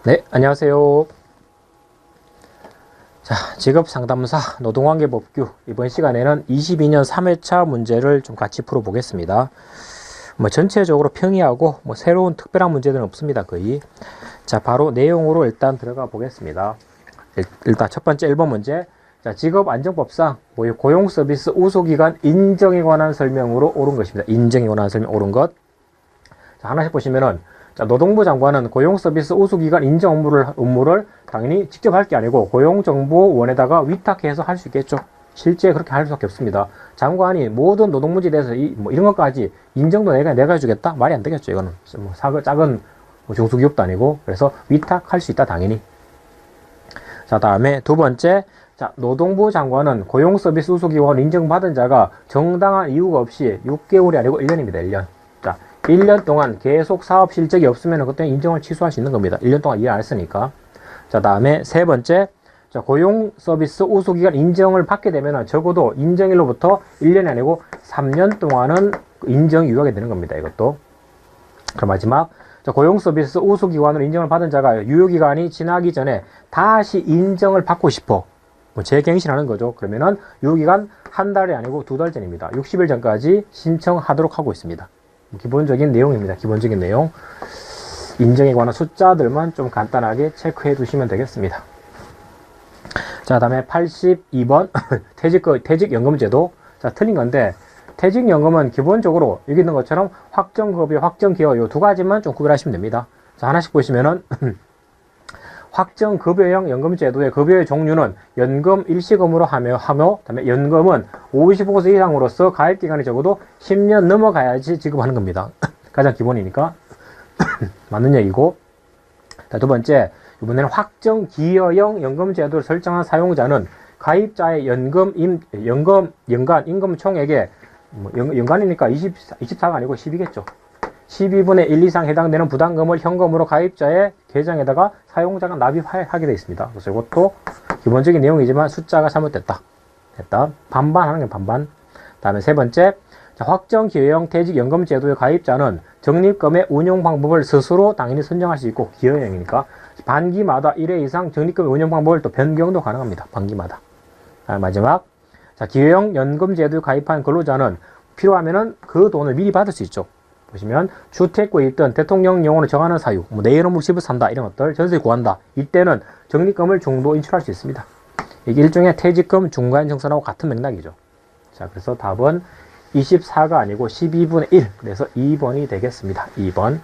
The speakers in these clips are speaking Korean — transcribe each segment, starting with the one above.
네, 안녕하세요. 자, 직업상담사 노동관계법규 이번 시간에는 22년 3회차 문제를 좀 같이 풀어보겠습니다. 전체적으로 평이하고 새로운 특별한 문제들은 없습니다, 거의. 자, 바로 내용으로 일단 들어가 보겠습니다. 일단 첫 번째 1번 문제. 자, 직업안정법상 고용서비스 우수기관 인정에 관한 설명으로 옳은 것입니다. 인정에 관한 설명 옳은 것. 자, 하나씩 보시면은, 자, 노동부 장관은 고용서비스 우수기관 인정 업무를 당연히 직접 할 게 아니고 고용정보원에다가 위탁해서 할 수 있겠죠. 실제 그렇게 할 수밖에 없습니다. 장관이 모든 노동 문제에 대해서 이런 것까지 인정도 내가 해주겠다? 말이 안 되겠죠, 이거는. 작은 중소기업도 아니고. 그래서 위탁할 수 있다, 당연히. 자, 다음에 두 번째. 자, 노동부 장관은 고용서비스 우수기관 인정받은 자가 정당한 이유가 없이 6개월이 아니고 1년입니다, 1년. 자, 1년 동안 계속 사업 실적이 없으면 그때 인정을 취소할 수 있는 겁니다. 1년 동안 일 안 했으니까. 자, 다음에 세 번째. 자, 고용 서비스 우수기관 인정을 받게 되면 적어도 인정일로부터 1년이 아니고 3년 동안은 인정 유효하게 되는 겁니다. 이것도. 그럼 마지막. 자, 고용 서비스 우수기관으로 인정을 받은 자가 유효기간이 지나기 전에 다시 인정을 받고 싶어. 재갱신하는 거죠. 그러면은 유효기간 한 달이 아니고 2달 전입니다. 60일 전까지 신청하도록 하고 있습니다. 기본적인 내용입니다. 기본적인 내용. 인정에 관한 숫자들만 좀 간단하게 체크해 두시면 되겠습니다. 자, 다음에 82번 퇴직연금제도. 자, 틀린 건데 퇴직연금은 기본적으로 여기 있는 것처럼 확정급여, 확정기여 요 두 가지만 좀 구별하시면 됩니다. 자, 하나씩 보시면은 확정급여형 연금제도의 급여의 종류는 연금 일시금으로 하며 그다음에 연금은 55세 이상으로서 가입기간이 적어도 10년 넘어가야지 지급하는 겁니다. 가장 기본이니까 맞는 얘기고. 자, 두 번째, 이번에는 확정기여형 연금제도를 설정한 사용자는 가입자의 연간 임금 총액의 연간이니까 24가 아니고 10이겠죠. 12분의 1 이상 해당되는 부담금을 현금으로 가입자의 계정에다가 사용자가 납입하게 되어 있습니다. 그래서 이것도 기본적인 내용이지만 숫자가 잘못됐다. 됐다. 반반 하는 게 반반. 다음에 세 번째. 자, 확정기여형 퇴직연금제도의 가입자는 적립금의 운용 방법을 스스로 당연히 선정할 수 있고, 기여형이니까 반기마다 1회 이상 적립금 운용 방법을 또 변경도 가능합니다. 반기마다. 마지막. 자, 기여형 연금제도에 가입한 근로자는 필요하면은 그 돈을 미리 받을 수 있죠. 보시면 주택구에 있던 대통령령으로 정하는 사유, 내 이름으로 집을 산다 이런 것들 전세 구한다. 이때는 적립금을 중도 인출할 수 있습니다. 이게 일종의 퇴직금 중간 정산하고 같은 맥락이죠. 자, 그래서 답은 24가 아니고 12분의 1. 그래서 2번이 되겠습니다. 2번.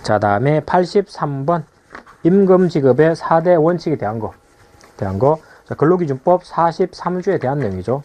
자, 다음에 83번. 임금 지급의 4대 원칙에 대한 거. 자, 근로기준법 43조에 대한 내용이죠.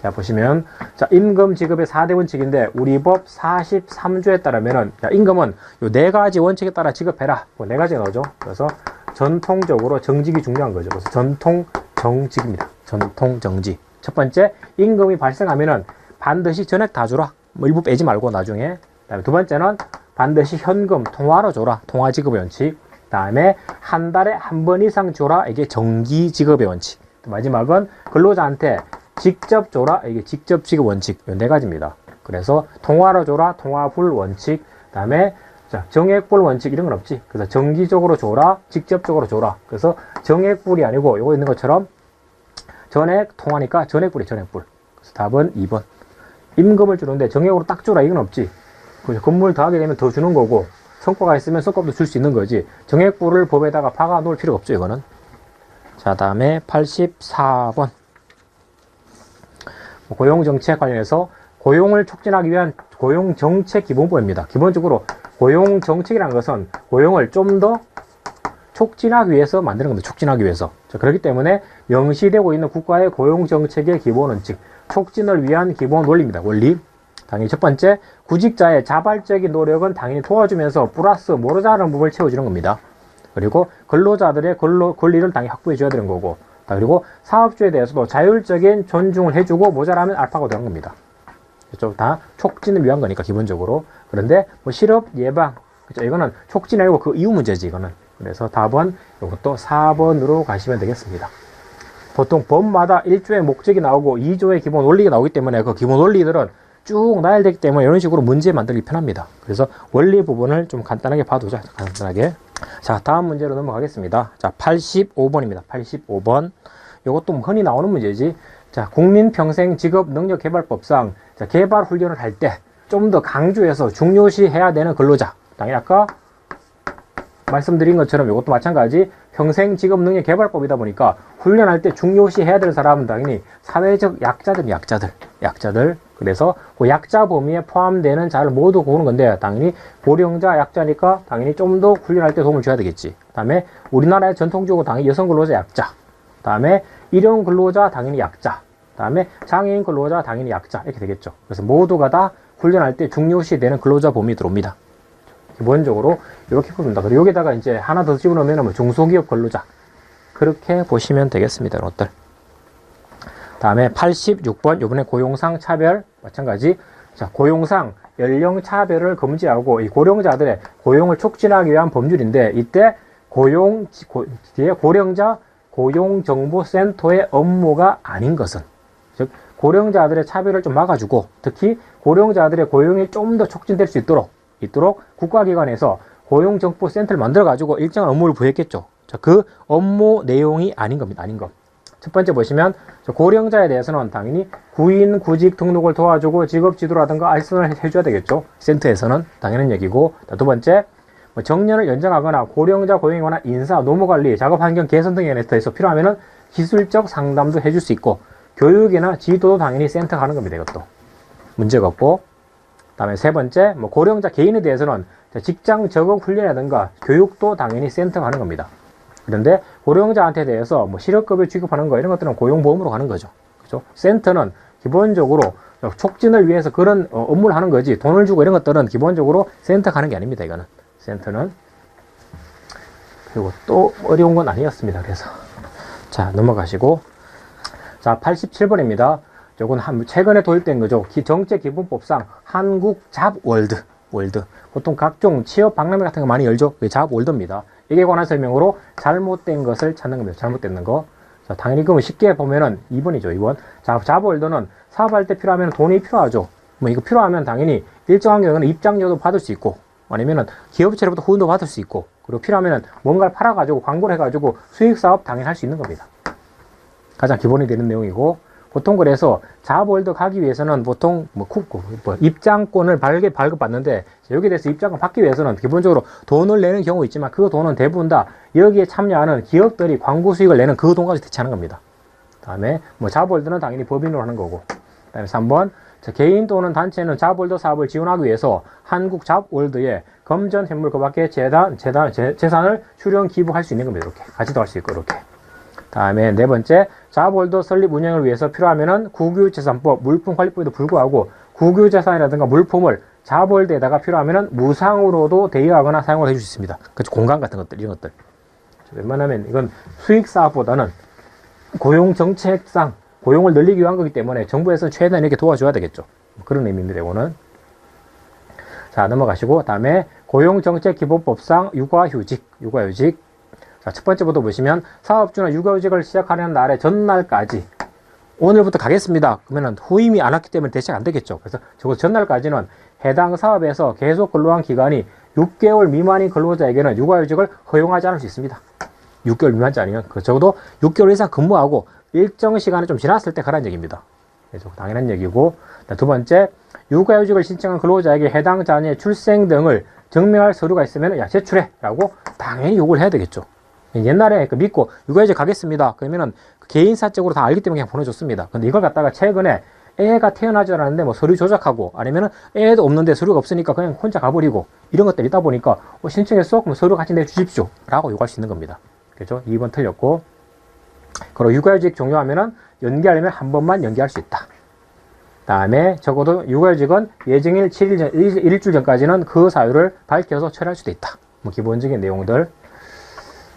자, 보시면, 자, 임금 지급의 4대 원칙인데, 우리 법 43조에 따르면은, 자, 임금은 요 4가지 원칙에 따라 지급해라. 뭐 4가지가 나오죠. 그래서 전통적으로 정직이 중요한 거죠. 그래서 전통 정직입니다. 전통 정직. 첫 번째, 임금이 발생하면은 반드시 전액 다 주라. 일부 빼지 말고 나중에. 그다음에 두 번째는 반드시 현금, 통화로 줘라. 통화 지급의 원칙. 다음에 한 달에 한 번 이상 줘라. 이게 정기 지급의 원칙. 마지막은 근로자한테 직접 줘라. 이게 직접 지급 원칙. 이 4가지입니다. 그래서 통화로 줘라. 통화불 원칙. 그다음에 자, 정액불 원칙 이런 건 없지. 그래서 정기적으로 줘라. 직접적으로 줘라. 그래서 정액불이 아니고 요거 있는 것처럼 전액 통화니까 전액불이 전액불. 그래서 답은 2번. 임금을 주는데 정액으로 딱 줘라. 이건 없지. 그래서 건물 더하게 되면 더 주는 거고 성과가 있으면 성과도 줄 수 있는 거지. 정액불을 법에다가 박아 놓을 필요가 없죠. 이거는. 자, 다음에 84번. 고용정책 관련해서 고용을 촉진하기 위한 고용정책 기본법입니다. 기본적으로 고용정책이라는 것은 고용을 좀 더 촉진하기 위해서 만드는 겁니다. 촉진하기 위해서. 자, 그렇기 때문에 명시되고 있는 국가의 고용정책의 기본 원칙, 촉진을 위한 기본 원리입니다. 원리. 당연히 첫 번째, 구직자의 자발적인 노력은 당연히 도와주면서 플러스 모자라는 부분을 채워주는 겁니다. 그리고 근로자들의 권리를 당연히 확보해 줘야 되는 거고, 그리고 사업주에 대해서도 자율적인 존중을 해주고 모자라면 알파고 되는 겁니다. 그렇죠? 다 촉진을 위한 거니까 기본적으로. 그런데 실업 예방, 그렇죠? 이거는 촉진이 아니고 그 이후 문제지 이거는. 그래서 답은 이것도 4번으로 가시면 되겠습니다. 보통 법마다 1조의 목적이 나오고 2조의 기본 원리가 나오기 때문에 그 기본 원리들은 쭉 나열되기 때문에 이런 식으로 문제 만들기 편합니다. 그래서 원리 부분을 좀 간단하게 봐두자. 간단하게. 자, 다음 문제로 넘어가겠습니다. 자, 85번입니다. 85번. 이것도 흔히 나오는 문제지. 자, 국민평생직업능력개발법상 자, 개발 훈련을 할 때 좀 더 강조해서 중요시 해야 되는 근로자. 당연히 아까 말씀드린 것처럼 이것도 마찬가지 평생직업능력개발법이다 보니까 훈련할 때 중요시 해야 될 사람은 당연히 사회적 약자들. 그래서 그 약자 범위에 포함되는 자를 모두 고르는 건데 당연히 고령자 약자니까 당연히 좀 더 훈련할 때 도움을 줘야 되겠지. 그다음에 우리나라의 전통적으로 당연히 여성 근로자 약자. 그다음에 일용 근로자 당연히 약자. 그다음에 장애인 근로자 당연히 약자. 이렇게 되겠죠. 그래서 모두가 다 훈련할 때 중요시 되는 근로자 범위에 들어옵니다. 기본적으로 이렇게 보입니다. 그리고 여기다가 이제 하나 더 집어넣으면 뭐 중소기업 근로자 그렇게 보시면 되겠습니다. 여러분들. 다음에 86번 요번에 고용상 차별 마찬가지. 자, 고용상 연령 차별을 금지하고 이 고령자들의 고용을 촉진하기 위한 법률인데 이때 뒤에 고령자 고용정보센터의 업무가 아닌 것은 즉 고령자들의 차별을 좀 막아주고 특히 고령자들의 고용이 좀 더 촉진될 수 있도록 국가기관에서 고용정보센터를 만들어가지고 일정한 업무를 부여했겠죠. 자, 그 업무 내용이 아닌 겁니다. 아닌 것. 첫 번째 보시면 고령자에 대해서는 당연히 구인 구직 등록을 도와주고 직업 지도라든가 알선을 해줘야 되겠죠. 센터에서는 당연한 얘기고. 두 번째 정년을 연장하거나 고령자 고용에 관한 인사, 노무관리, 작업환경 개선 등에 대해서 필요하면 기술적 상담도 해줄 수 있고 교육이나 지도도 당연히 센터 가는 겁니다. 이것도 문제가 없고. 다음에 세 번째 고령자 개인에 대해서는 직장 적응 훈련이라든가 교육도 당연히 센터 가는 겁니다. 그런데 고령자한테 대해서 실업급여 취급하는 거 이런 것들은 고용보험으로 가는 거죠. 그죠? 센터는 기본적으로 촉진을 위해서 그런 업무를 하는 거지 돈을 주고 이런 것들은 기본적으로 센터 가는 게 아닙니다. 이거는 센터는. 그리고 또 어려운 건 아니었습니다. 그래서 자 넘어가시고. 자 87번입니다. 요건 최근에 도입된 거죠. 정책기본법상 한국잡월드. 보통 각종 취업 박람회 같은 거 많이 열죠. 잡월드입니다. 이게 관한 설명으로 잘못된 것을 찾는 겁니다. 잘못된 거. 자, 당연히 그러면 쉽게 보면은 2번이죠. 2번. 자, 잡월드는 사업할 때 필요하면 돈이 필요하죠. 이거 필요하면 당연히 일정한 경우는 입장료도 받을 수 있고 아니면은 기업체로부터 후원도 받을 수 있고 그리고 필요하면은 뭔가를 팔아가지고 광고를 해가지고 수익사업 당연히 할 수 있는 겁니다. 가장 기본이 되는 내용이고 보통 그래서 잡월드 가기 위해서는 보통 입장권을 발급받는데 여기에 대해서 입장권 받기 위해서는 기본적으로 돈을 내는 경우 있지만 그 돈은 대부분 다 여기에 참여하는 기업들이 광고 수익을 내는 그 돈까지 대체하는 겁니다. 다음에 잡월드는 당연히 법인으로 하는 거고. 다음에 3번 개인 또는 단체는 잡월드 사업을 지원하기 위해서 한국 잡월드에 금전 현물 그 밖에 재산을 출연 기부할 수 있는 겁니다. 이렇게 가지도 할 수 있고 이렇게. 다음에 네 번째, 잡월드 설립 운영을 위해서 필요하면은 국유재산법, 물품관리법에도 불구하고 국유재산이라든가 물품을 잡월드에다가 필요하면은 무상으로도 대여하거나 사용을 해줄 수 있습니다. 그렇죠. 공간 같은 것들, 이런 것들. 웬만하면 이건 수익사업보다는 고용정책상 고용을 늘리기 위한 거기 때문에 정부에서 최대한 이렇게 도와줘야 되겠죠. 그런 의미입니다. 이거는. 자, 넘어가시고 다음에 고용정책기본법상 육아휴직. 자, 첫 번째부터 보시면 사업주나 육아휴직을 시작하는 날의 전날까지 오늘부터 가겠습니다. 그러면 후임이 안 왔기 때문에 대체가 안 되겠죠. 그래서 적어도 전날까지는 해당 사업에서 계속 근로한 기간이 6개월 미만인 근로자에게는 육아휴직을 허용하지 않을 수 있습니다. 6개월 미만지 아니면 적어도 6개월 이상 근무하고 일정 시간이 좀 지났을 때 가라는 얘기입니다. 그래서 당연한 얘기고. 두 번째, 육아휴직을 신청한 근로자에게 해당 자녀의 출생 등을 증명할 서류가 있으면 제출해 라고 당연히 요구를 해야 되겠죠. 옛날에 믿고 육아휴직 가겠습니다. 그러면은 개인사적으로 다 알기 때문에 그냥 보내줬습니다. 근데 이걸 갖다가 최근에 애가 태어나지 않았는데 서류 조작하고 아니면은 애도 없는데 서류가 없으니까 그냥 혼자 가버리고 이런 것들이 있다 보니까 신청했어? 그럼 서류 같이 내주십시오. 라고 요구할 수 있는 겁니다. 그렇죠? 2번 틀렸고. 그리고 육아휴직 종료하면은 연기하려면 한 번만 연기할 수 있다. 다음에 적어도 육아휴직은 예정일 7일 전, 일주일 전까지는 그 사유를 밝혀서 처리할 수도 있다. 기본적인 내용들.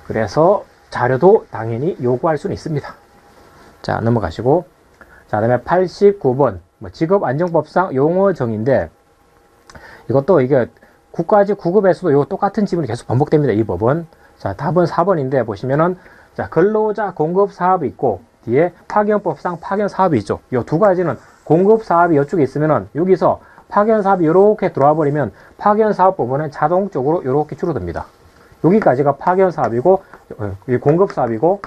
그래서 자료도 당연히 요구할 수는 있습니다. 자, 넘어가시고. 자, 다음에 89번. 직업안정법상 용어정의인데, 이것도 이게 국가직 9급에서도 요 똑같은 지문이 계속 반복됩니다. 이 법은. 자, 답은 4번인데, 보시면은, 자, 근로자 공급 사업이 있고, 뒤에 파견법상 파견 사업이 있죠. 요 두 가지는 공급 사업이 이쪽에 있으면은 여기서 파견 사업이 이렇게 들어와 버리면 파견 사업 부분은 자동적으로 이렇게 줄어듭니다. 여기까지가 파견 사업이고 공급 사업이고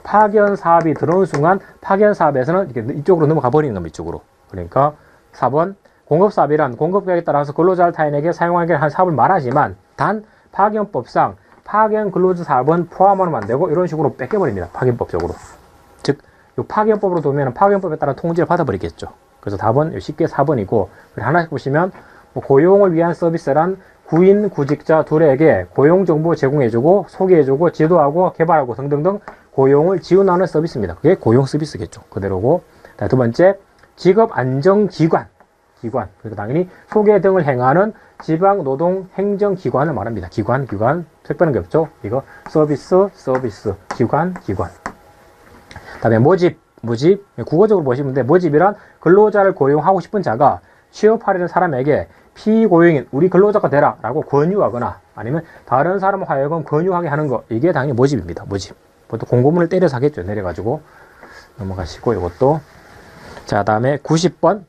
파견 사업이 들어오는 순간 파견 사업에서는 이렇게 이쪽으로 넘어가 버리는 겁니다. 이쪽으로. 그러니까 4번 공급 사업이란 공급 계획에 따라서 근로자를 타인에게 사용하게 한 사업을 말하지만 단 파견법상 파견 근로자 사업은 포함하면 안 되고 이런 식으로 뺏겨버립니다. 파견법적으로. 즉, 이 파견법으로 두면 파견법에 따라 통지를 받아버리겠죠. 그래서 답은 쉽게 4번이고 하나씩 보시면 고용을 위한 서비스란 구인, 구직자 둘에게 고용정보 제공해주고 소개해주고 지도하고 개발하고 등등등 고용을 지원하는 서비스입니다. 그게 고용 서비스겠죠. 그대로고. 두 번째, 직업안정기관. 그러니까 당연히 소개 등을 행하는 지방노동행정기관을 말합니다. 기관. 특별한 게 없죠. 이거 서비스, 기관. 다음에 모집. 국어적으로 보시면 돼. 모집이란 근로자를 고용하고 싶은 자가 취업하려는 사람에게 피고용인 우리 근로자가 되라 라고 권유하거나 아니면 다른 사람 하여금 권유하게 하는 거. 이게 당연히 모집입니다. 모집. 보통 공고문을 때려서 하겠죠. 내려가지고. 넘어가시고 이것도. 자, 다음에 90번.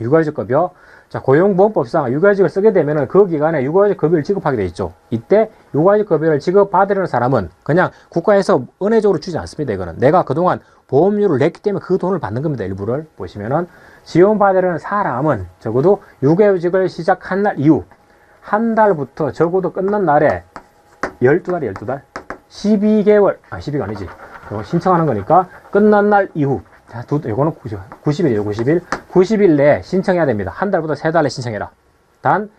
육아휴직급여. 자, 고용보험법상 육아휴직을 쓰게 되면은 그 기간에 육아휴직급여를 지급하게 돼 있죠. 이때 육아휴직급여를 지급받으려는 사람은 그냥 국가에서 은혜적으로 주지 않습니다. 이거는 내가 그동안 보험료를 냈기 때문에 그 돈을 받는 겁니다. 일부를 보시면은 지원받으려는 사람은 적어도 육아휴직을 시작한 날 이후 한 달부터 적어도 끝난 날에 12달 12개월 12가 아니지. 이거 신청하는 거니까 끝난 날 이후 이거는 90일이에요. 90일 내에 신청해야 됩니다. 한 달부터 3달 내에 신청해라. 단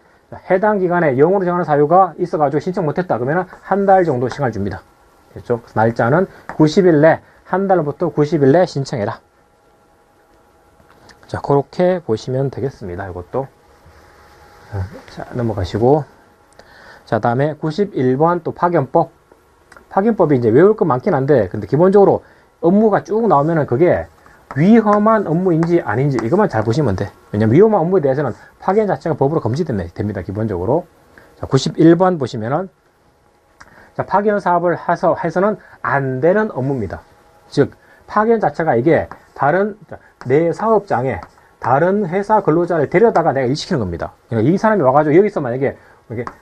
해당 기간에 영어로 정하는 사유가 있어가지고 신청 못했다 그러면 한 달 정도 시간을 줍니다. 됐죠? 날짜는 90일 내 한 달부터 90일 내에 신청해라. 자, 그렇게 보시면 되겠습니다. 이것도. 자, 넘어가시고. 자, 다음에 91번 또 파견법. 파견법이 이제 외울 거 많긴 한데, 근데 기본적으로 업무가 쭉 나오면은 그게 위험한 업무인지 아닌지 이것만 잘 보시면 돼. 왜냐면 위험한 업무에 대해서는 파견 자체가 법으로 금지됩니다. 기본적으로. 자, 91번 보시면은 자, 파견 사업을 해서는 안 되는 업무입니다. 즉 파견 자체가 이게 내 사업장에 다른 회사 근로자를 데려다가 내가 일시키는 겁니다. 그러니까 이 사람이 와가지고 여기서 만약에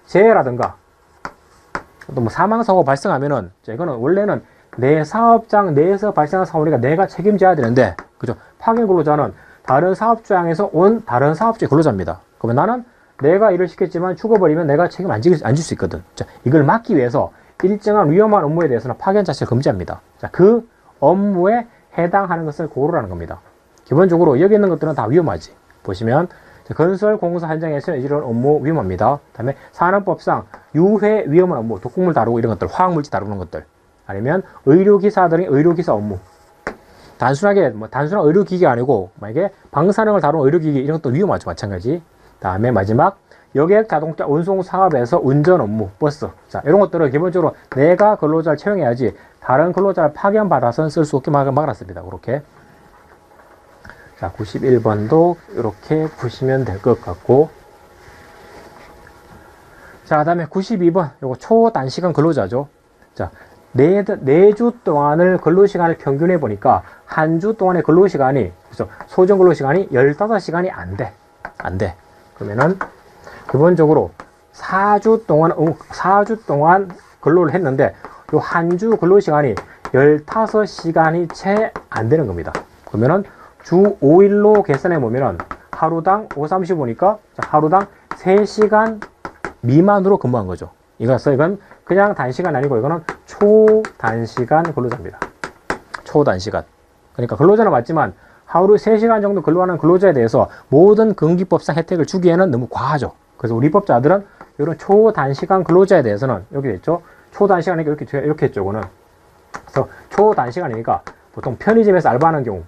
재해라든가 또 뭐 사망사고 발생하면은 이거는 원래는 내 사업장 내에서 발생한 사고니까 내가 책임져야 되는데, 그죠? 파견 근로자는 다른 사업장에서 온 다른 사업주의 근로자입니다. 그러면 나는 내가 일을 시켰지만 죽어버리면 내가 책임 안 질 수 있거든. 자, 이걸 막기 위해서 일정한 위험한 업무에 대해서는 파견 자체를 금지합니다. 자, 그 업무에 해당하는 것을 고르라는 겁니다. 기본적으로 여기 있는 것들은 다 위험하지. 보시면 건설 공사 현장에서 이런 업무 위험합니다. 다음에 산업법상 유해 위험한 업무, 독극물 다루고 이런 것들, 화학물질 다루는 것들. 아니면 의료기사들이 의료기사 업무. 단순한 의료기기가 아니고 만약에 방사능을 다루는 의료기기 이런 것도 위험하죠. 마찬가지. 다음에 마지막 여객 자동차 운송 사업에서 운전 업무, 버스. 자, 이런 것들은 기본적으로 내가 근로자를 채용해야지 다른 근로자를 파견받아서는 쓸 수 없게 막았습니다. 그렇게. 자, 91번도 이렇게 보시면 될 것 같고. 자, 다음에 92번. 요거 초단시간 근로자죠. 자, 4주 동안을 근로시간을 평균해 보니까 한 주 동안의 근로시간이, 그래서 소정 근로시간이 15시간이 안 돼. 그러면은 기본적으로 4주 동안 근로를 했는데 요 한 주 근로시간이 15시간이 채 안 되는 겁니다. 그러면은 주 5일로 계산해 보면은 하루당 5, 35니까 하루당 3시간 미만으로 근무한 거죠. 이건 그냥 단시간 아니고 이거는 초단시간 근로자입니다. 초단시간. 그러니까 근로자는 맞지만 하루 3시간 정도 근로하는 근로자에 대해서 모든 근기법상 혜택을 주기에는 너무 과하죠. 그래서 우리 법자들은 이런 초단시간 근로자에 대해서는 여기 됐죠. 초단시간이니까 이렇게 했죠. 이거는. 그래서 초단시간이니까 보통 편의점에서 알바하는 경우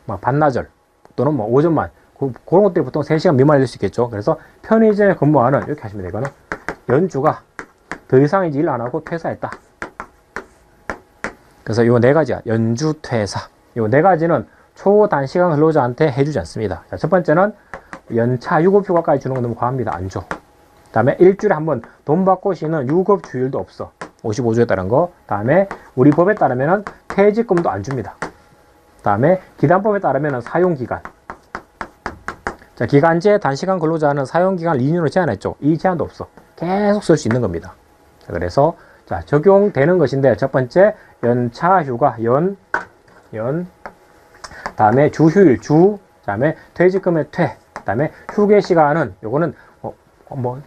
막 반나절 또는 뭐 오전만 그런 것들이 보통 3시간 미만이 될 수 있겠죠. 그래서 편의점에 근무하는 이렇게 하시면 돼요. 이거는 연주가 더 이상 이제 일 안 하고 퇴사했다. 그래서 요 4가지야. 연주, 퇴사. 요 4가지는 초단시간 근로자한테 해주지 않습니다. 자, 첫 번째는 연차 유급휴가까지 주는 건 너무 과합니다. 안 줘. 그 다음에 일주일에 한 번 돈 받고 쉬는 유급주일도 없어. 55주에 따른 거. 다음에 우리 법에 따르면은 퇴직금도 안 줍니다. 다음에 기단법에 따르면 사용기간. 자, 기간제 단시간 근로자는 사용기간을 2년으로 제한했죠. 이 제한도 없어. 계속 쓸 수 있는 겁니다. 자, 그래서 자, 적용되는 것인데 첫 번째 연차 휴가 다음에 주휴일 다음에 퇴직금의 다음에 휴게 시간은 요거는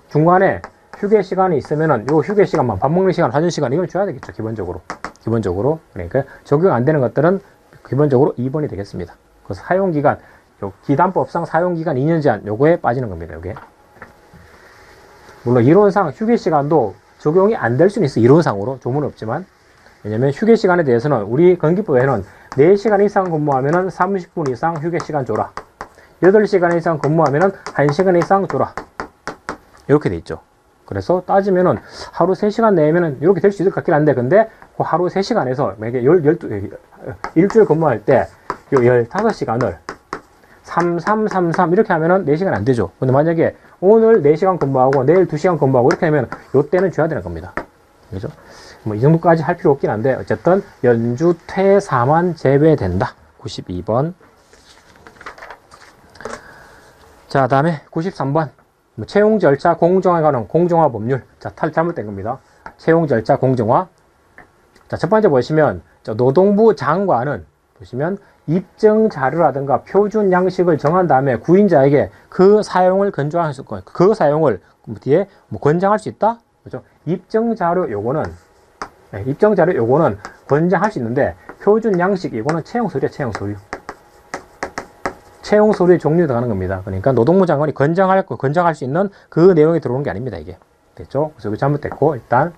중간에 휴게 시간이 있으면은 요 휴게 시간만 밥 먹는 시간, 화장 시간 이걸 줘야 되겠죠. 기본적으로. 그러니까 적용 안 되는 것들은 기본적으로 2번이 되겠습니다. 그래서 사용기간 요 기단법상 사용기간 2년 제한 요거에 빠지는 겁니다. 요게. 물론 이론상 휴게 시간도 적용이 안 될 수는 있어. 이론상으로 조문은 없지만. 왜냐면 휴게 시간에 대해서는 우리 건기법에는 4시간 이상 근무하면은 30분 이상 휴게 시간 줘라. 8시간 이상 근무하면은 1시간 이상 줘라. 이렇게 돼 있죠. 그래서 따지면은 하루 3시간 내면은 이렇게 될 수 있을 것 같긴 한데, 근데 그 하루 3시간에서 매개 일주일 근무할 때 15시간을 3333 이렇게 하면은 4시간 안 되죠. 근데 만약에 오늘 4시간 근무하고 내일 2시간 근무하고 이렇게 하면 요때는 줘야 되는 겁니다. 그죠? 뭐 이 정도까지 할 필요 없긴 한데 어쨌든 연주 퇴사만 제외된다. 92번. 자, 다음에 93번. 채용 절차 공정화에 관한 공정화 법률. 자, 잘못된 겁니다. 채용 절차 공정화. 자, 첫 번째 보시면 노동부 장관은 보시면 입증 자료라든가 표준 양식을 정한 다음에 구인자에게 그 사용을 권장할 수 있고, 그 사용을 뒤에 권장할 수 있다. 그죠? 입증 자료 요거는 권장할 수 있는데, 표준 양식 이거는 채용 서류의 종류에 들어가는 겁니다. 그러니까 노동부 장관이 권장할 수 있는 그 내용이 들어오는 게 아닙니다. 이게 됐죠? 그래서 이거 잘못됐고, 일단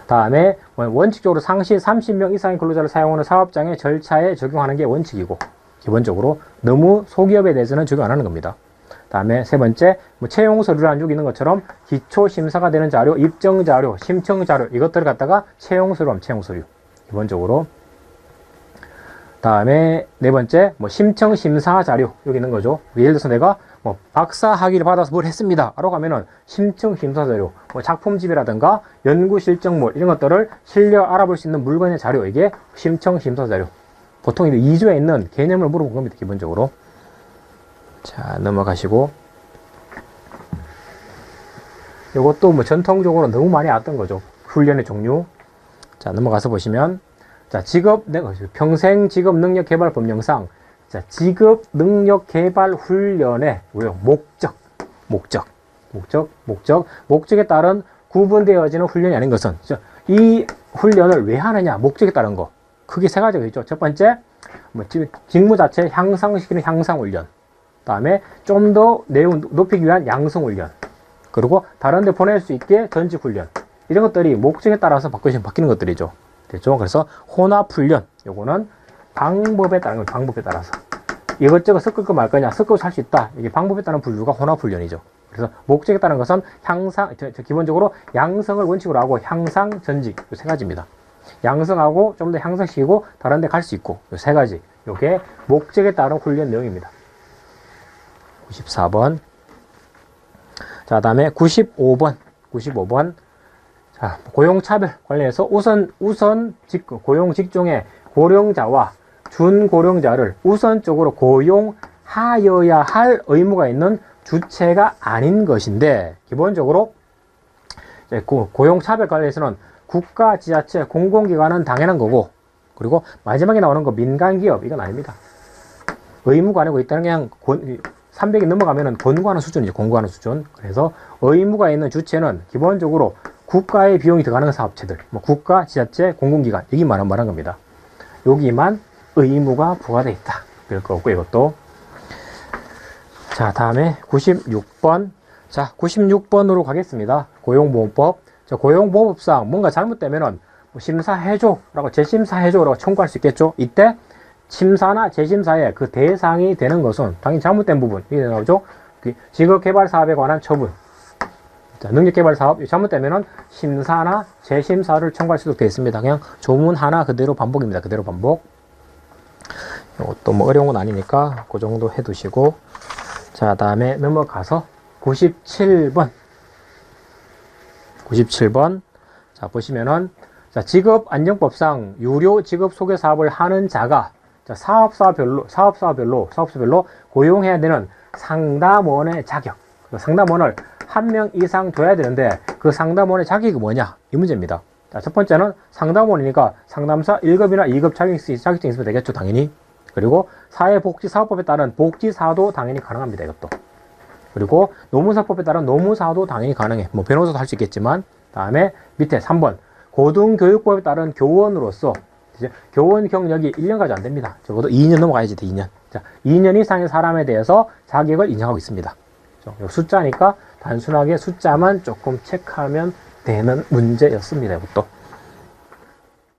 다음에 원칙적으로 상시 30명 이상의 근로자를 사용하는 사업장의 절차에 적용하는 게 원칙이고, 기본적으로 너무 소기업에 대해서는 적용 안 하는 겁니다. 다음에 세 번째, 채용 서류라는 쪽 있는 것처럼 기초 심사가 되는 자료, 입증 자료, 심청 자료 이것들을 갖다가 채용 서류, 기본적으로. 다음에 네 번째, 심청 심사 자료 여기 있는 거죠. 예를 들어서 내가 박사 학위를 받아서 뭘 했습니다 라고 하면은 심청 심사 자료, 작품집이라든가 연구 실적물 이런 것들을 실력 알아볼 수 있는 물건의 자료, 이게 심청 심사 자료. 보통 2조에 있는 개념을 물어본 겁니다. 기본적으로. 자, 넘어가시고, 이것도 전통적으로 너무 많이 왔던 거죠. 훈련의 종류. 자, 넘어가서 보시면, 자, 평생 직업 능력 개발 법령상, 자, 직업 능력 개발 훈련의 목적에 따른 구분되어지는 훈련이 아닌 것은, 이 훈련을 왜 하느냐, 목적에 따른 거. 크게 세 가지가 있죠. 첫 번째, 직무 자체 향상시키는 향상훈련. 다음에 좀 더 내용 높이기 위한 양성훈련. 그리고 다른 데 보낼 수 있게 전직훈련. 이런 것들이 목적에 따라서 바뀌는 것들이죠. 됐죠? 그래서 혼합훈련. 요거는 방법에 따른 거예요. 방법에 따라서. 이것저것 섞을 거 말 거냐, 섞어서 할 수 있다. 이게 방법에 따른 분류가 혼합훈련이죠. 그래서 목적에 따른 것은 기본적으로 양성을 원칙으로 하고 향상, 전직. 요 세 가지입니다. 양성하고 좀 더 향상시키고 다른 데 갈 수 있고. 요 세 가지. 요게 목적에 따른 훈련 내용입니다. 94번. 자, 다음에 95번. 자, 고용차별 관련해서 고용 직종의 고령자와 준고령자를 우선적으로 고용하여야 할 의무가 있는 주체가 아닌 것인데, 기본적으로 고용차별 관련해서는 국가, 지자체, 공공기관은 당연한 거고, 그리고 마지막에 나오는 거 민간기업, 이건 아닙니다. 의무가 아니고 있다는 게 그냥 300이 넘어가면은 권고하는 수준이죠. 권고하는 수준. 그래서 의무가 있는 주체는 기본적으로 국가의 비용이 들어가는 사업체들, 국가, 지자체, 공공기관, 여기만 말한 겁니다. 여기만 의무가 부과되어 있다. 그럴 거 없고, 이것도. 자, 다음에 96번. 자, 96번으로 가겠습니다. 고용보호법. 자, 고용보호법상 뭔가 잘못되면은 심사해줘라고, 재심사해줘라고 청구할 수 있겠죠. 이때 심사나 재심사에 그 대상이 되는 것은 당연히 잘못된 부분, 이게 나오죠. 직업개발 사업에 관한 처분. 자, 능력개발 사업, 잘못되면은 심사나 재심사를 청구할 수도 되어 있습니다. 그냥 조문 하나 그대로 반복입니다. 그대로 반복. 이것도 어려운 건 아니니까 그 정도 해두시고. 자, 다음에 넘어가서 97번. 자, 보시면은, 자, 직업안정법상 유료 직업 소개 사업을 하는 자가 자, 사업소별로 고용해야 되는 상담원의 자격. 그 상담원을 한 명 이상 둬야 되는데 그 상담원의 자격이 뭐냐? 이 문제입니다. 자, 첫 번째는 상담원이니까 상담사 1급이나 2급 자격증이 있으면 되겠죠, 당연히. 그리고 사회복지사업법에 따른 복지사도 당연히 가능합니다, 이것도. 그리고 노무사법에 따른 노무사도 당연히 가능해. 뭐 변호사도 할 수 있겠지만, 다음에 밑에 3번 고등교육법에 따른 교원으로서 교원 경력이 1년까지 안 됩니다. 적어도 2년 넘어가야지 돼, 2년. 자, 2년 이상의 사람에 대해서 자격을 인정하고 있습니다. 숫자니까 단순하게 숫자만 조금 체크하면 되는 문제였습니다, 이것도.